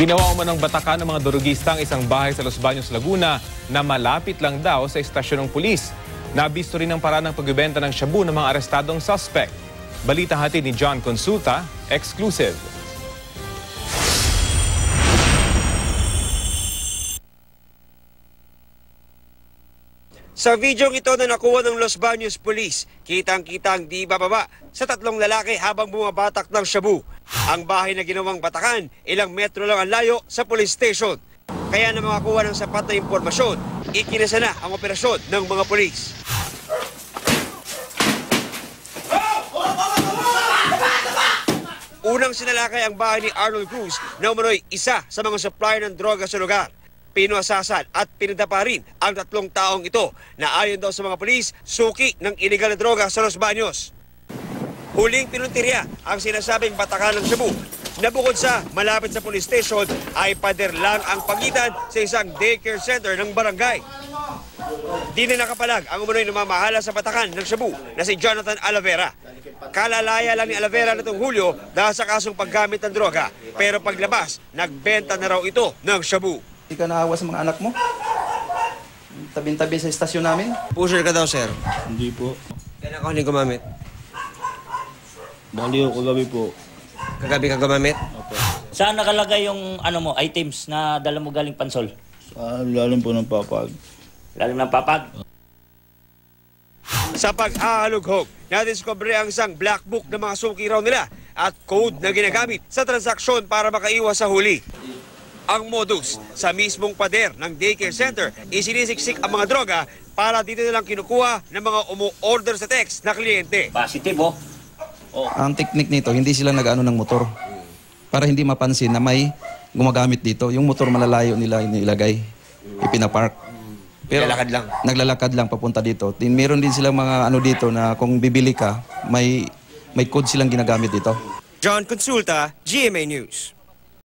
Ginawa umanong batakan ng mga durugista ang isang bahay sa Los Baños, Laguna na malapit lang daw sa istasyon ng pulis. Nabisto rin ang paraan ng pagbibenta ng shabu ng mga arestadong suspect. Balita hatid ni John Consulta, exclusive. Sa videong ito na nakuha ng Los Baños Police, kitang-kitang di bababa sa tatlong lalaki habang bumabatak ng shabu. Ang bahay na ginawang batakan, ilang metro lang ang layo sa police station. Kaya na makakuha ng sapat na impormasyon, ikinasa na ang operasyon ng mga polis. Unang sinalakay ang bahay ni Arnold Cruz na umano'y isa sa mga supplier ng droga sa lugar. Pinuasasan at pinadapa rin ang tatlong taong ito na ayon daw sa mga pulis, suki ng iligal na droga sa Los Baños. Huling pinuntirya ang sinasabing batakan ng shabu na bukod sa malapit sa police station ay pader lang ang pagitan sa isang daycare center ng barangay. Di na nakapalag ang umano'y namamahala sa batakan ng shabu na si Jonathan Alavera. Kalalaya lang ni Alavera nitong Hulyo dahil sa kasong paggamit ng droga, pero paglabas, nagbenta na raw ito ng shabu. Hindi ka naawa sa mga anak mo? Tabi-tabi sa istasyon namin? Pusher ka daw, sir. Hindi po. Kailan ka huling gumamit? Bali ako kagabi po. Kagabi ka gumamit? Opo. Saan nakalagay yung items na dala mo galing Pansol? Sa lalim po ng papag. Lalim ng papag? Sa pag-aalughog, nadiskubre ang isang black book ng mga suki raw nila at code na ginagamit sa transaksyon para makaiwas sa huli. Ang modus, sa mismong pader ng daycare center, isinisiksik ang mga droga para dito nilang kinukuha ng mga umu-order sa text na kliyente. Positive, Ang teknik nito, hindi sila nag-ano ng motor. Para hindi mapansin na may gumagamit dito. Yung motor malalayo nila inilagay, ipinapark. Pero Naglalakad lang. Naglalakad lang papunta dito. Meron din silang mga ano dito na kung bibili ka, may code silang ginagamit dito. John Consulta, GMA News.